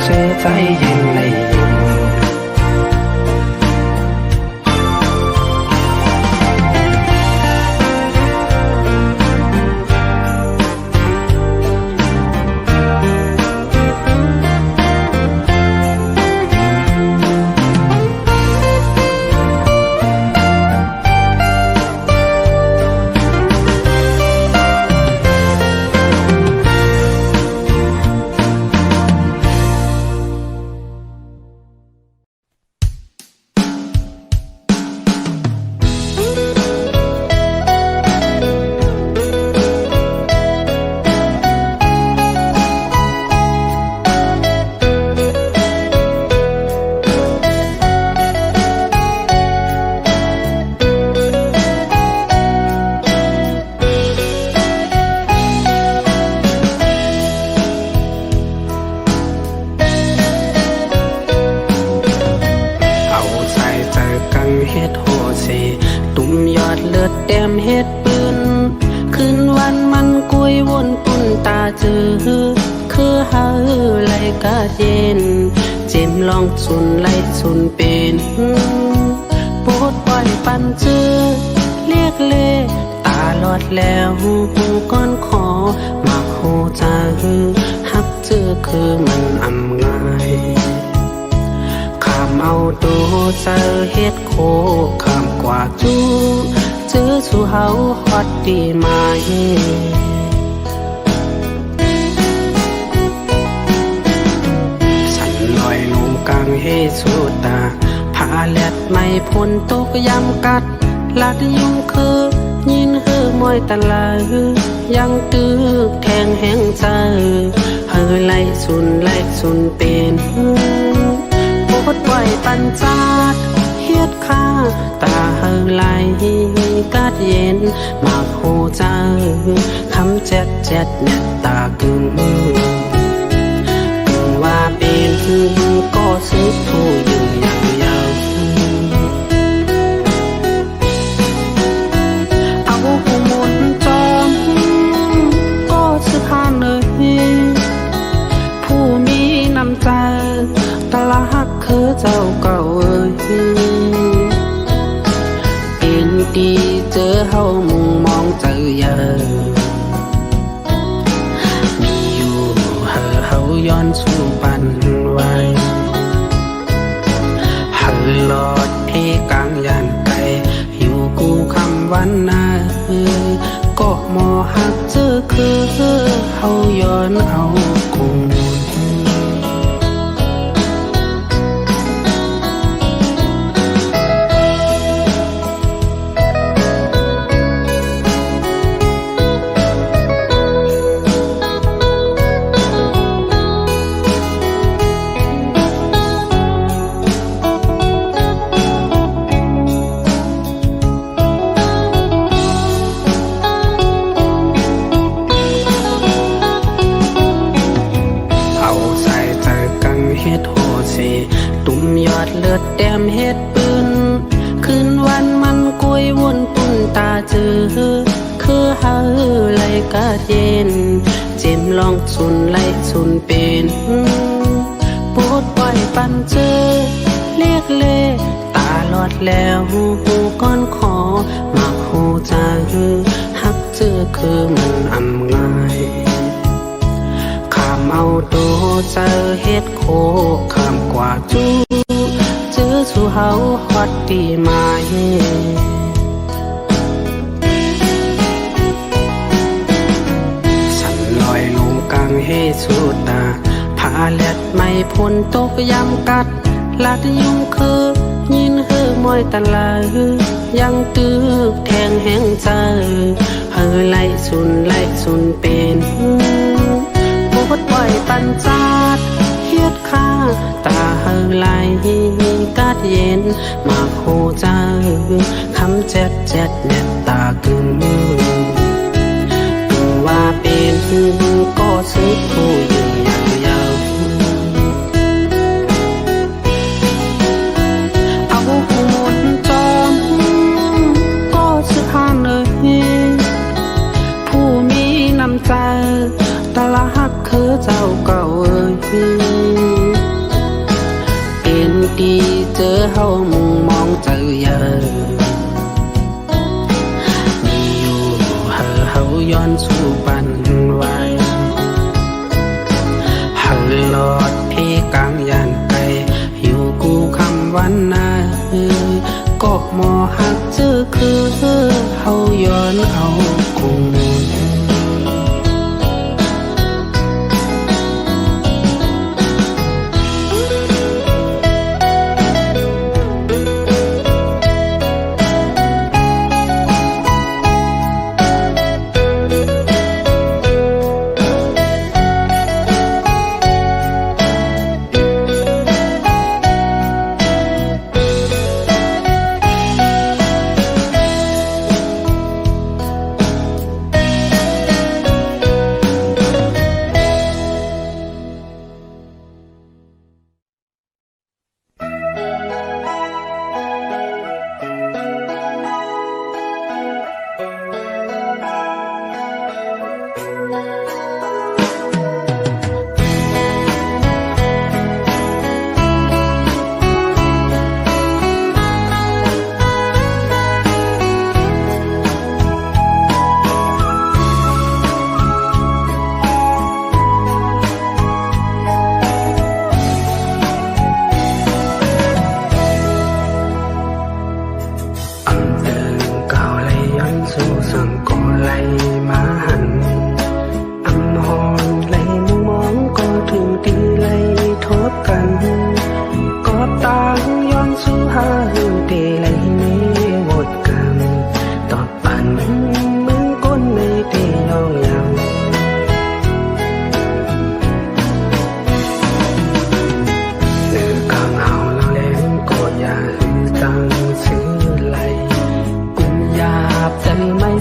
เจอใจเย็นในเฮ็ดโหสีตุ่มยอดเลือดแดมเฮ็ดปืนคืนวันมันกุยวนปุ่นตาจือคือเฮาไหลกาเย็นเจมลองสุนไหลสุนเป็นโปดปล่อยปันจือเรียกเล่ตาลอดแล้วก้อนขอมาโหจาฮักจือคือมันอำง่ายเอาดูเจอเฮ็ดโคคำกว่าจูเจอสู่เฮาฮอดดีไหมฉันลอยลงกลางเฮสุตาผาแลดไม่พ้นตกยำกัดลัดยุงคือยินเฮือมวยตะลายังตื้อแทงแหงใจเฮอไล่สุนเป็นปดปล่อยปัญจาดเฮ็ดข้าตาเฮอไหลกาดเย็นมาโหใจคำเจ็ดเน็ตตากึ่งว่าเป็นก็ซื้อผู้อยู่อย่างยาวเอาผู้หมุนจอมก็ซื้อผ่านเลยผู้มีน้ำใจตลาหักคือเจ้าเก่าเป็นดีเจอเฮามุงมองเจอเยอะมีอยู่เฮาย้อนสู่ปันไว้เฮาลอดเพกลางยันไปอยู่กูคำวันนาก็มอหักเจอคือเฮาย้อนเอากูเฮ็ดโหสีตุ่มยอดเลือดแดมเฮ็ดปืนคืนวันมันกุยวนปุ่นตาจือคือเฮาไหลกาเย็นเจมลองสุนไหลสุนเป็นโปดปล่อยปันจือเรียกเล่ตาลอดแล้วก้อนขอมาโหจาฮักจือคือมันอำง่ายเอาดูเจอเฮ็ดโคคำกว่าจูเจอสู่เฮาฮอดดีไหมฉันลอยลงกลางเฮสุตาผาแลดไม่พ้นตกยำกัดลัดยุงคือยินเฮือมวยตะลายังตื้อแทงแหงใจเฮอไล่สุนเป็นปดปล่อยปัญจาดเฮ็ดข้าตาเฮอไหลกาดเย็นมาโหใจคำเจ็ดเน็ตตากึ่งว่าเป็นก็ซื้อผู้อยู่อย่างยาวเอาผู้หมุนจอมก็ซื้อผ่านเลยผู้มีน้ำใจตลาหักคือเจ้าเก่า หมอหักจื้อคือเฮาย้อนเอาคง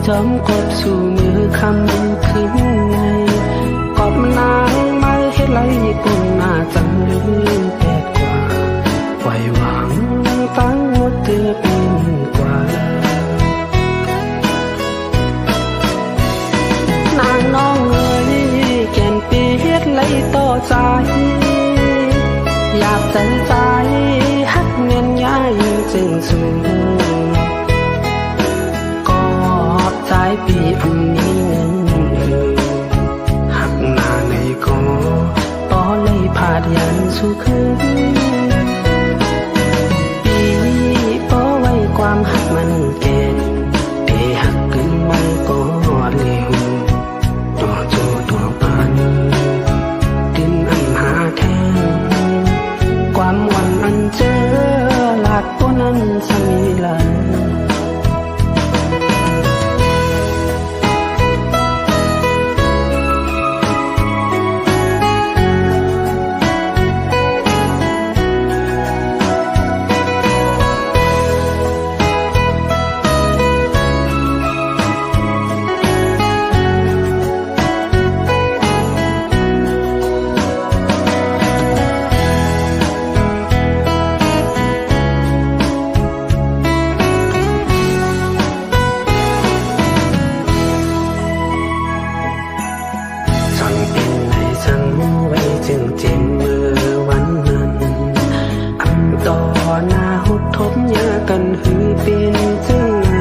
จอมกดสู่มือคำขึ้นไงกอบนางไม้เฮ็ดไรญี่ปุ่นน่าจังลืมแปดกว่าปล่อยหวังตั้งหมดเตือเป็นกว่านางน้องเอ๋ยแก่นปีเฮ็ดไรต่อใจอยากใจฮักเงินย้ายจึงสูงปีอันนี้เงินหักหน้าในกอต่อเลยพาดยันสู่คืนปีป้อไว้ความหักมันแก่นเตหักขึ้นไม่ก็เร็วตัวโจตัวปันดินอันหาแท้ความวันอันเจอหลาดตัวนั้นสมีลันกันหือเป็นจังไง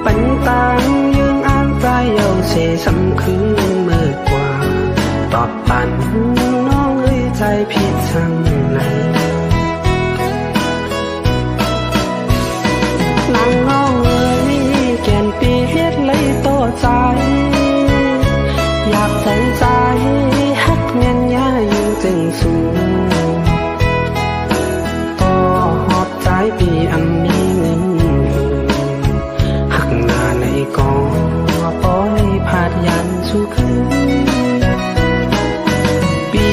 ปัญตางยังอ่านใจเอาเสสำคืนเมื่อกว่าตอบปันน้องเอ้ยใจผิดทางไหนนางน้องเอ้ยแก่นปีเฮ็ดเลยต่อใจอยากใจฮักเงินย้ายจึงสูงปีอันนี้เงินหักหน้าในกอปอเลยพาดยันสู่คืนปี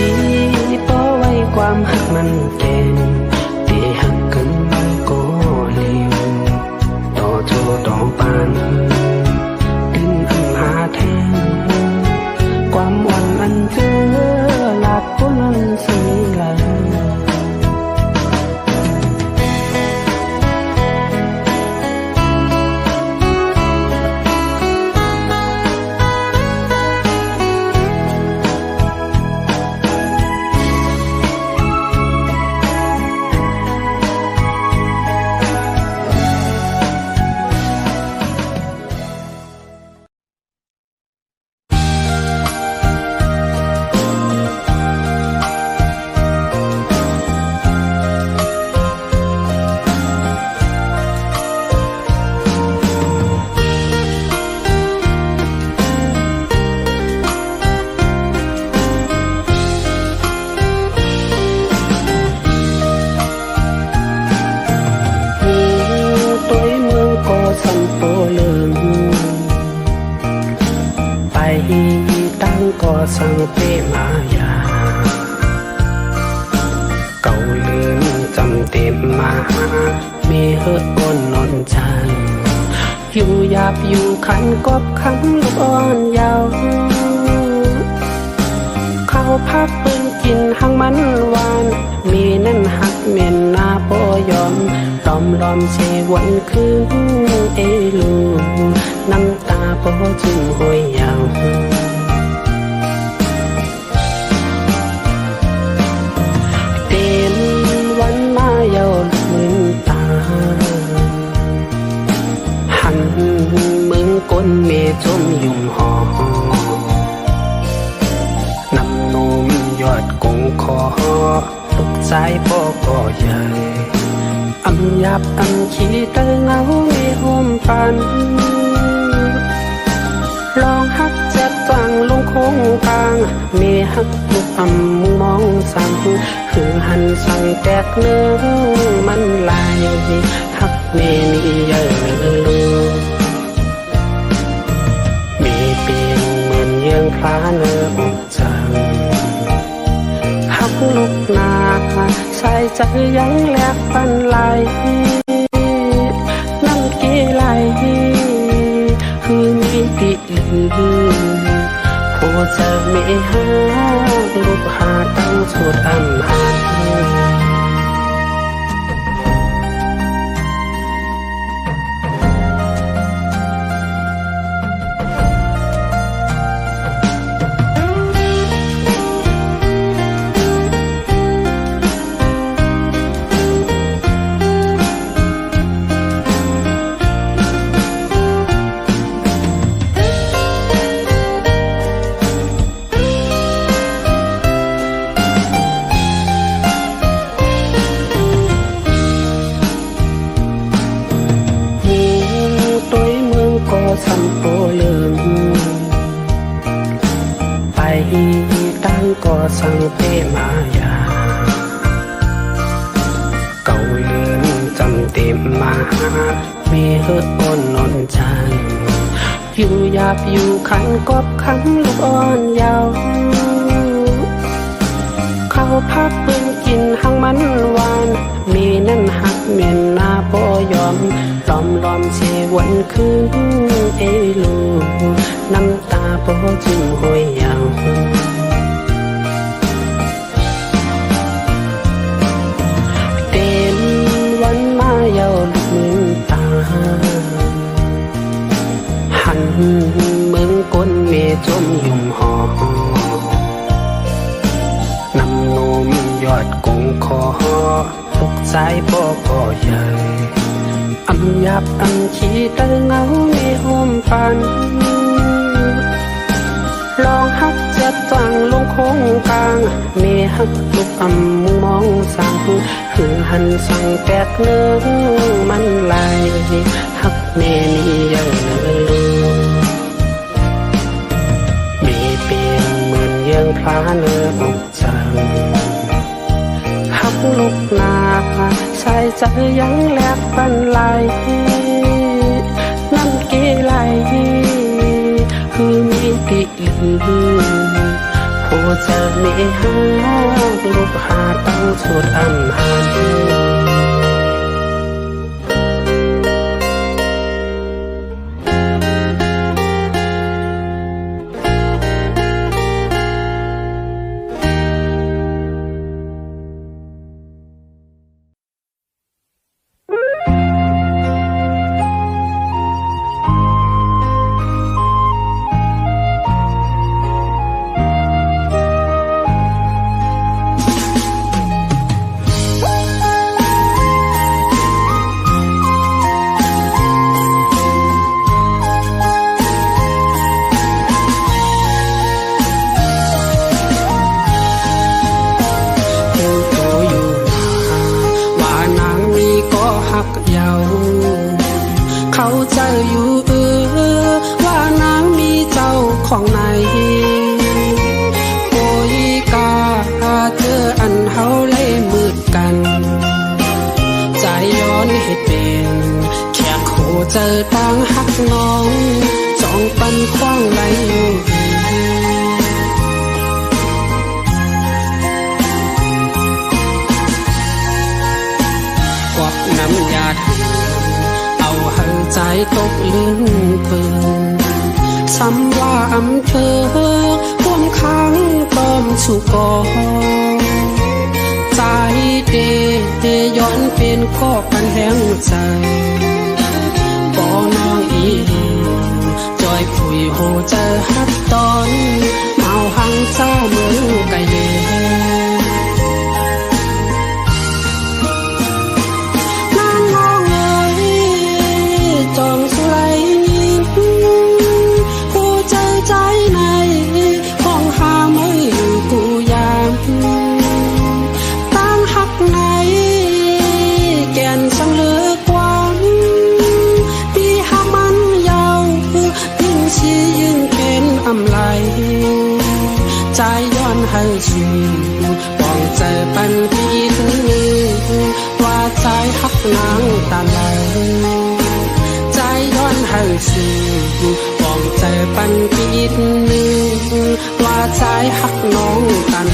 ป้อไว้ความหักมันแก่นเตหักกันไม่ก็เร็วต่อโจต่อปันดินอันหาแทนความวันอันเจอหลาดพ้นสีไหล สังเปมายาเก่าลืมจำเต็มมามีเฮือก้นนอนจังอยู่หยาบอยู่ขันกบคำลูกอ่อนยาวเขาพักปืนกินหังมันหวานมีนั่นหักเมียนนาปอยอมล้อมเชวันคืนเอลูน้ำตาปอจึงห้อยยาวเต็มวันมาเยาว์มืนตาหันมึงก้นเมจมยุ่มหอน้ำนมยอดกงคอตกใจพ่อก็ใหญ่อำยับอำขี้เตอเงาไม่ห่มปันลองหักจับฟังลงคงกลางเมหักลูกอำมองสั่งคือหันสั่งแตกเนื้อมันลายหักเมนี่เยอะมีเปียงเหมือนเยื้องพลาเนื้ออกจังหักลูกนาใส่ใจยังแหลกปันไหลน้ำกีไหลคือมีติลือโคจะไม่หาลูกหาตั้งสุดอำหาสัมโปลืมไปตั้งก่อสังเปมายาเก่าลืมจำเต็มมามีเฮือก้นนอนจังอยู่หยาบอยู่ขันกบคำลูกอ่อนยาวเขาพักปืนกินหังมันหวานมีนั่นหักเมียนนาปอยอมล้อมเชวันคืนเอลูน้ำตาปอจึงห้อยยาวเต็มวันมาเยาว์มืนตาหันมึงก้นเมจมยุ่มหอน้ำนมยอดกงคอตกใจพ่อก็ใหญ่อำยับอำขี้เตอเงาไม่ห่มปันลองหักจับฟังลงคงกลางเมหักลูกอำมองสั่งคือหันสั่งแตกเนื้อมันลายหักเมนี่เยอะมีเปียงเหมือนเยื้องพลาเนื้ออกจังหักลูกนาใส่ใจยังแหลกปันไหลน้ำกีไหลคือมีติลือโคจะไม่หาลูกหาตั้งสุดอำหาเขาใจอยู่ว่านางมีเจ้าของไหนโอยกาเจออันเฮาเลยมืดกันใจย้อนให้เป็นแค่โคเจอต่างหักน้องจ้องปันคว้างไหลอยู่ น้ำยาถึงเอาให้ใจตกลื่นเปิงสำว่าอำเภอร่วมค้างต้อมสุกอใจเดย้อนเป็นก็ปันแห้งใจปอน้องอีจอยผุยโหเจอฮัดตอนเมาหังเจ้าเมืองไกเยจองสุไลยินกูใจใจในห้องหาไม่อยู่กูยามตั้งหักในแก่นสังเลือกวันที่หามันยาวยิ่งชี้ยิ่งเป็นอำไลใจย้อนให้สูปองใจปันพี่ถึงว่าใจหักนางตาไหลย้อนให้สู่ปองใจปันปีดนึงว่าใจหักน้องกัน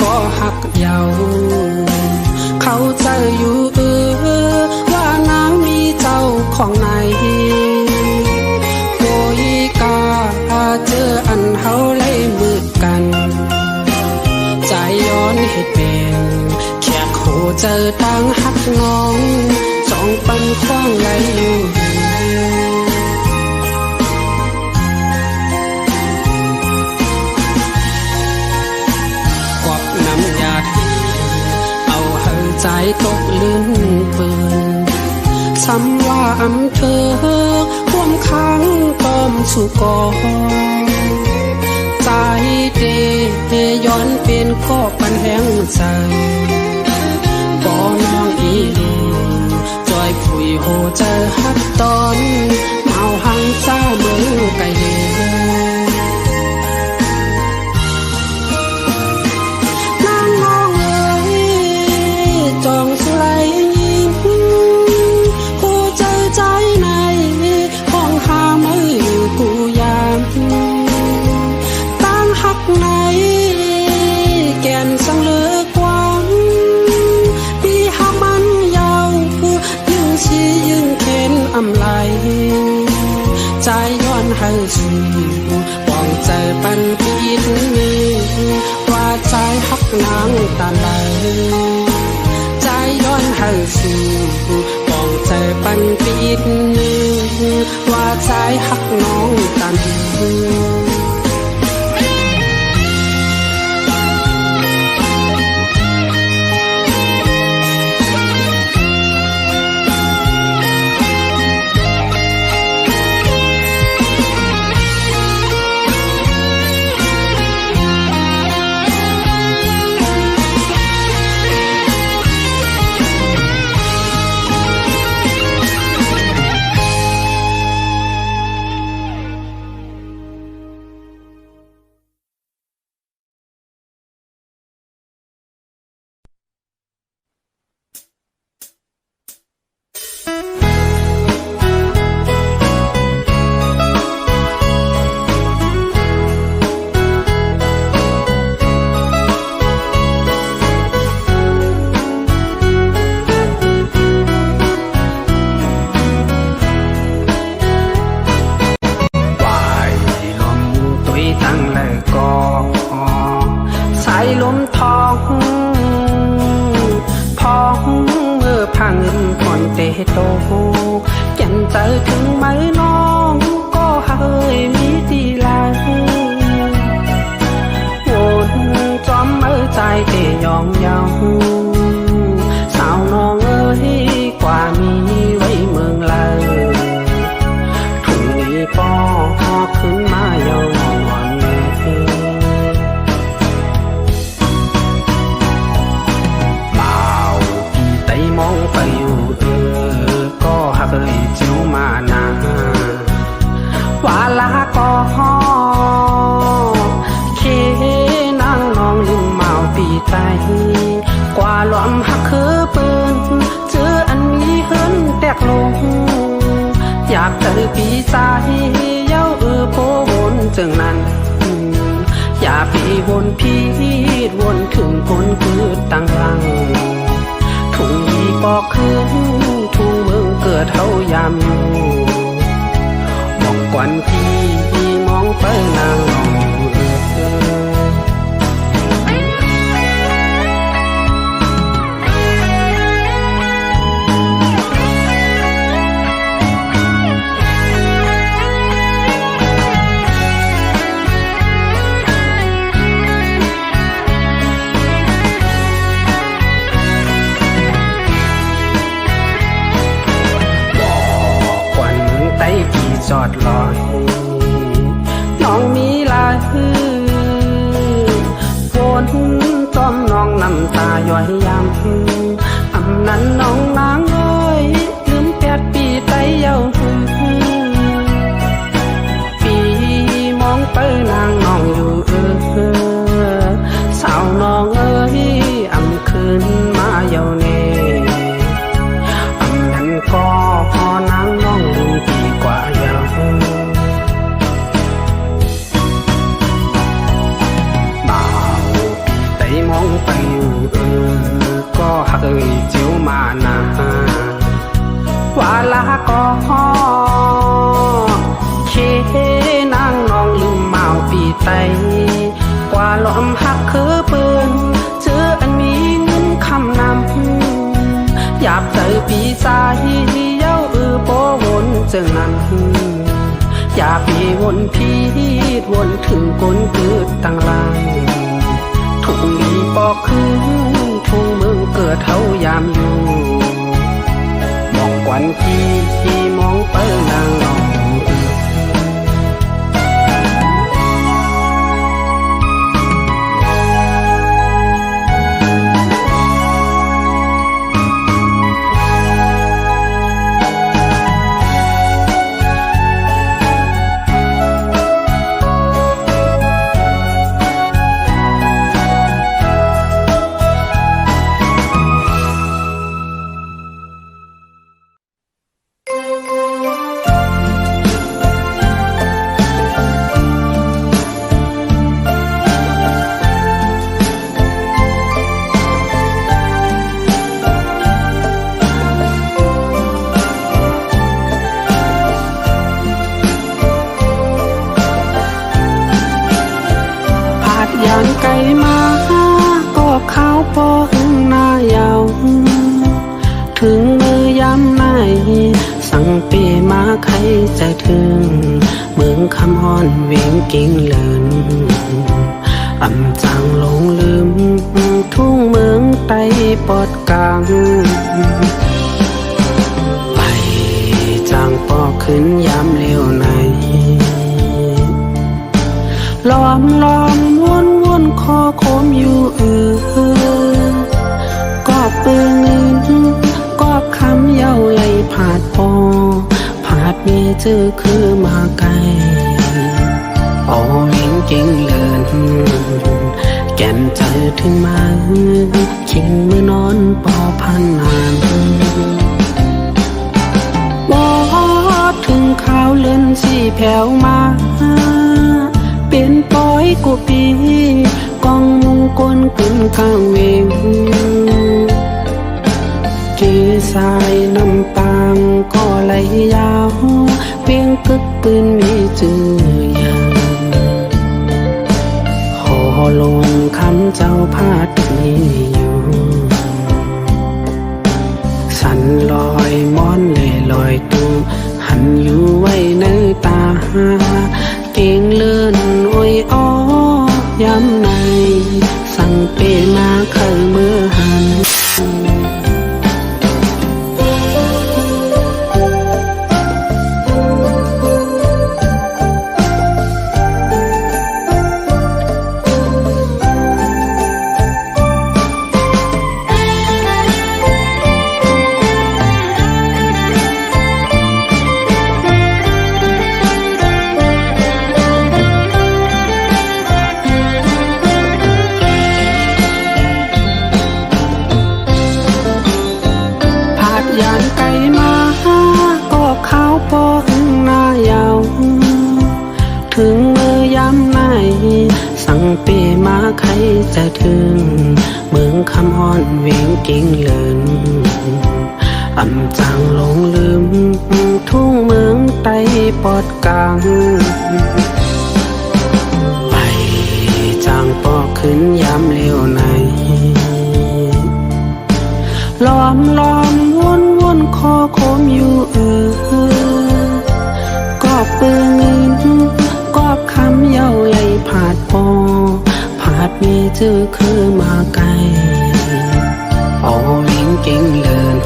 ก็หักเยาเขาใจอยู่ว่านางมีเจ้าของไหนโกยกาเจออันเฮาเลยมืดกันใจย้อนให้เป็นแค่โคเจอตั้งหักน้องสองปันคว้างไหลอยู่ใจตกลื่นเปิงสำว่าอำเภอร่วมค้างต้อมสุกอใจเดย้อนเป็นก็ปันแห้งใจปอน้องอีจอยผุยโหเจอฮัดตอนเมาหังเจ้าเมืองไกเยจองสุไลยินกูเจอใจในห้องหาไม่อยู่กูยามตั้งหักในแก่นสังเลือกวันที่หามันยาวยิ่งชี้ยิ่งเข็นอำไลใจย้อนให้สู่ปองใจปันปีดว่าใจหักนางตาไหลย้อนให้สู่ปองใจปันปีดว่าใจหักน้องกันลมทองพองเมื่อพังผ่อนเตโตยันเจอถึงไหมน้องก็เฮยมีดีลายวนจอมเมื่อใจเตยองเยาสาวน้องเอ้ยกว่ามีไว้เมืองเลยถุงนี้ปอขึ้นมาเยาวันมองไปอยู่ก็หักเล ากเจอปีสายเย้าโพวนจึงนั้นอย่าปีวนพีดวนถึงคนคือตั้งรังทุ่งอีปอกคืนทุ่งเมืองเกิดเฮายามอยู่บอกกวนพี่มองไปนางนองจอดลอยน้องมีลายฝนจอมน้องน้ำตาย่อยยำอำนั้นน้องนางเอ้ยลืม8 ปีไตเย้าปีมองไปนางน้องอยู่สาวน้องเอ้ยอำคืนมาเย้าเน่อำนั้นก็พอนางน้องลืมปีกว่าเย้ามองไปอยู่ก็หักเจียวมานาว่าลาก็เคนางน้องลืมเมาปีไตกว่าลมหักคือปืนเจออันมีเงินคำนำหยาบใจปีสายเย้าโปวนจึงนั้นอย่าปีวนพีดวนถึงก้นเกิดตั้งลางทุ่งอีปอกคืนทุ่งเมืองเกิดเฮายามอยู่บอกกวนพี่มองไปนางนองยานไกลมาก็ข้าวปอหึงหน้ายาวถึงมือยามไหนสั่งเปมาใครจะถึงเมืองคำฮ้อนเวียงกิ่งเลินอำจางลงลืมทุ่งเมืองไต้ปอดกลางไปจางปอขึ้นยามเลี้ยวในล้อมวนคอโคมอยู่ก็ปืนก็คำเย้าไหลผาดปอผาดเมเจอคือมาไกลโอ้เห็นเก่งเลินแก่นเจอถึงมาคิงมือนอนปอพันนานบอกถึงข่าวเลื่อนสีแผ่วมาเป็นปอยกูปีกองมุงกลขึ้นข้างเวงกีสายน้ำปางก็ไหลยาวเพียงกึกปืนมีจื่อยังหอลงคำเจ้าพาดนี้อยู่สันลอยม้อนเลยลอยตูหันอยู่ไว้ในตาเก่งเลื่อนโอ้ยอ้อยำในสั่งเปมาเคยเมื่อหัน อนเวงเก่งเลินอำจางหลงลืมทุ่งเมืองไต้ปอดกลางไปจางปอกขึ้นยามเลี้ยวในล้อมวนคอโคมอยู่กอบปืนเงินกอบคำเย้าไหลผาดปอผาดมีจื้อคือมาไกลเอาวิ่งเก่งเลิน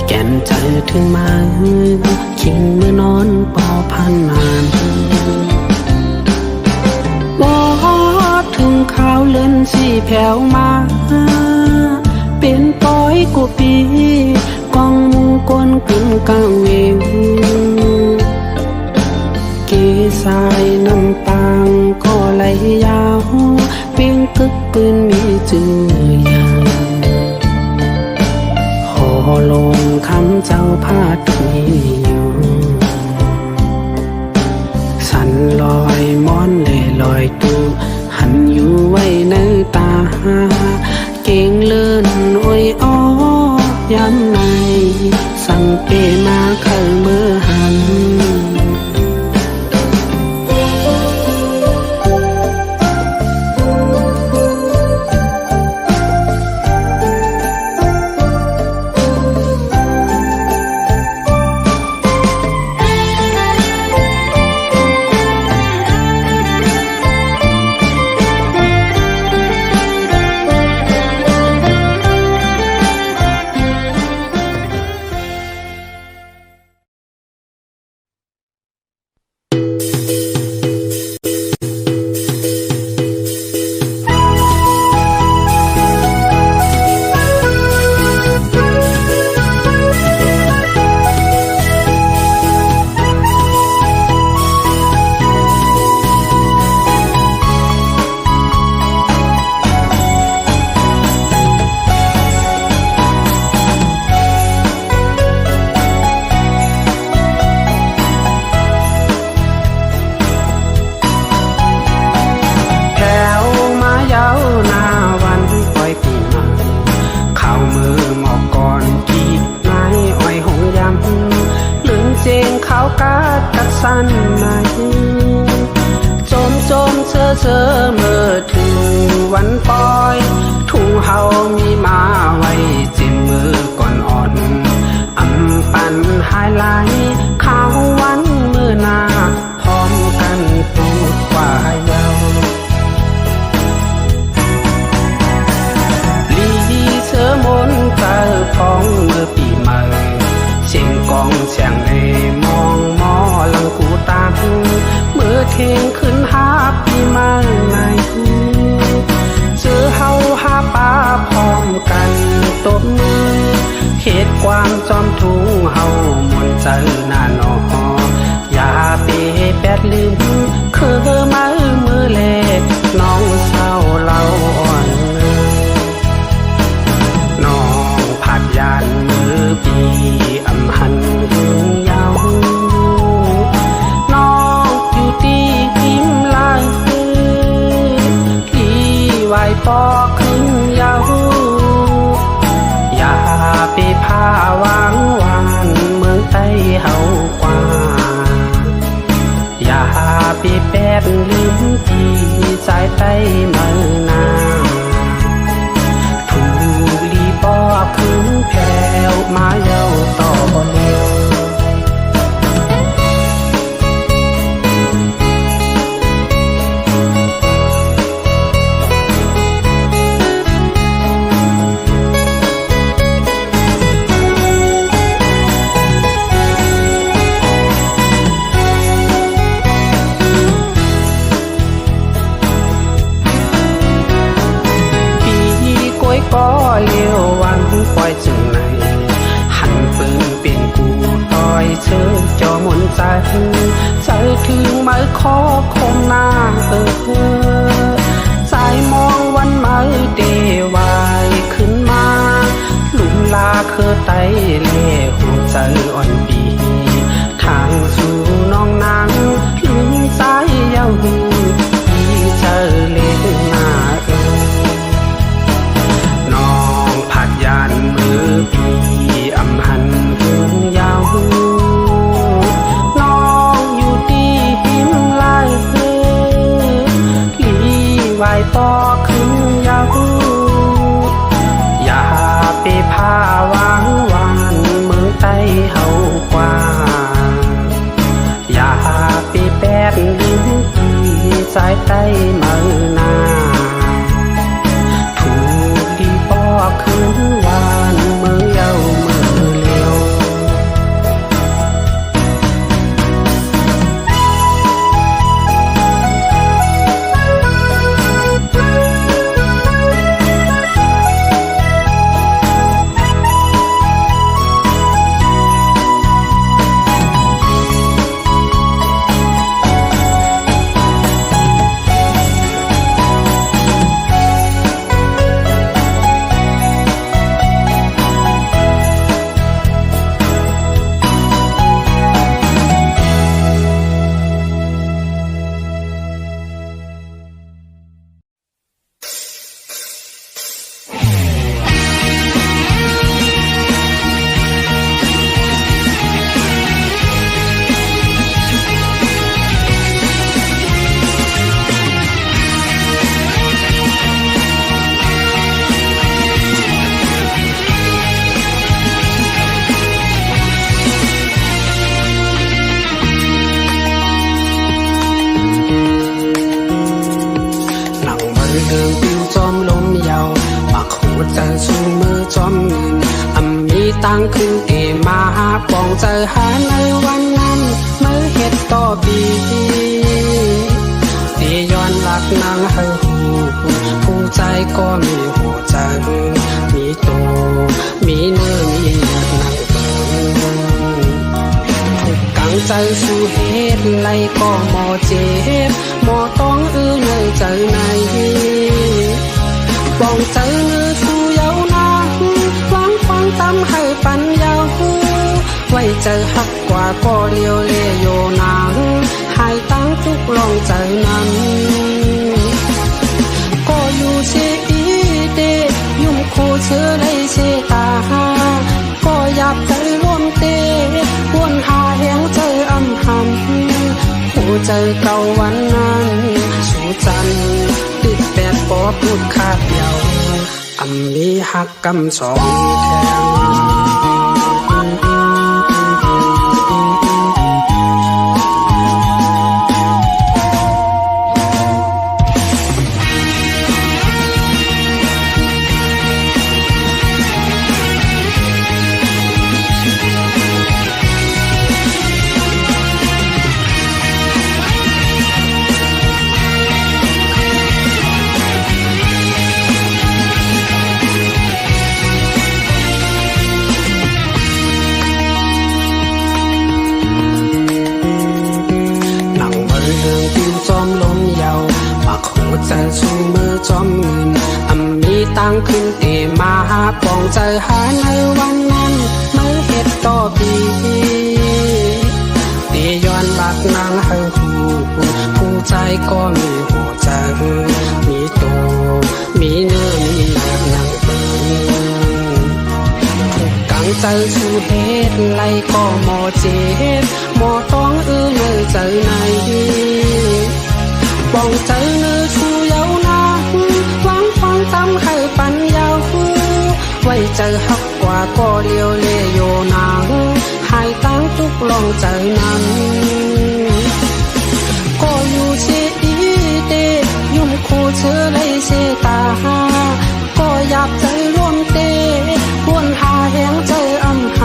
แก่นใจถึงมาคิงเมื่อนอนปอพันนานบ่ถึงข้าวเล่นสีแผ่วมาเป็นปอยกูปีกองมุงกวนกึ่นกลางเววเกสายน้ำปางก็ไหลยาวเปียงกึกปืนมีจื่อยางหอลงคำเจ้าพาดนี้อยู่สันลอยม้อนเลยลอยตูหันอยู่ไว้ในตาเก่งเลื่อนโอ้ยอ้อยำในสั่งเปมาเคยเมื่อหันสั้นไหนโจมเชื่อเมื่อถึงวันปอยทุ่งเฮามีมาไว้จิ้มมือก่อนอ่อนอำปันหายไหลข้าววันมือหน้าพร้อมกันตูดกว่าเยาลีเชื่อมนเกิดพองเมื่อปีใหม่เสียงกองเสียงเอมองมอลังกูตาเมื่อเที่ยงขึ้นหาปีใหม่ในเจอเฮาหาป้าพร้อมกันตบมือเหตุความจอมทุ่งเฮามนเจอหน้าหนออย่าเปแปดลืมคือมือเล็กน้องเศร้าเล่าอ่อนน้องผัดยานมือปีอำหันหึงยาวน้องอยู่ที่ยิ้มลายที่ไหวปอขึ้นยาวอย่าไปพาวางวานเมืองใต้เฮากว่าอย่าไปแปดลืมที่สายใต้เมืองนาถูกลีปอขึ้นแผ่วมาเย้าต่อเร็วก็เลี้ยววันปล่อยจึงในหันปืนเปลี่ยนกูต่อยเชิญจอมนใจใจถึงไม้คอคมหน้าใจมองวันไม้เดวายขึ้นมาหลุมลาคือไตเล่หัวใจอ่อนปีทางสู่น้องนางลืมใจเย้าที่เจอเล่นหน้า ายใต้มือนาถูกที่ปอคืนวานเมืองเยามือเลียวเดินปิวจอมลมยาวปากหัวใจชูมือจอมเงินมีตังขึ้นเกมาปองใจหาในวันนั้นเมื่อเฮ็ดต่อปีที่ย้อนหลักนางให้หูผู้ใจก็มีหัวใจมีโตมีเนื้อมีหนักนางเบิ่งถูกกังใจสู้เฮ็ดไล่ก็หมอเจ็บหมอต้องในใจในปองใจเนื้อสู้เยาวนานหวังฟังตามให้ปัญญาไว้ใจหักกว่าก็เลี้ยวเล่โยนางหายตั้งทุกลองใจนั้นก็อยู่เชอีเดยุ่มคู่เชื่อในเชตาก็อยากใจร่วมเตวนหาแหงใจอำหำหัวใจเก่าวันนั้นสู่จันติดแปดปอพูดขาดเยามีหักกำสองแทงจอมลมยาวปากหัวใจชูมือจอมเงินมีตังขึ้นเตมาปองใจหาในวันนั้นเมื่อเฮ็ดต่อปีที่ย้อนหลักนางให้หูผู้ใจก็มีหัวใจมีโตมีเนื้อมีหนักนางเบิ่งถูกกังใจสู้เฮ็ดไล่ก็หมอเจ็บหมอต้องในใจในปองใจเนื้อชูเยาวนานหวังฟังตามให้ปัญญาไว้ใจหักกว่าก็เลี้ยวเล่โยนางหายตั้งทุกลองใจนั้นก็อยู่เชอีเดยุ่มคู่เชื่อในเชตาก็อยากใจร่วมเตวนหาแหงใจอำห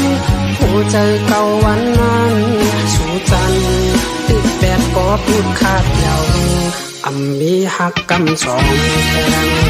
ำหัวใจเก่าวันนั้นสู่จันติดแปดก็พูดขาดเยามีหักกำสองแทง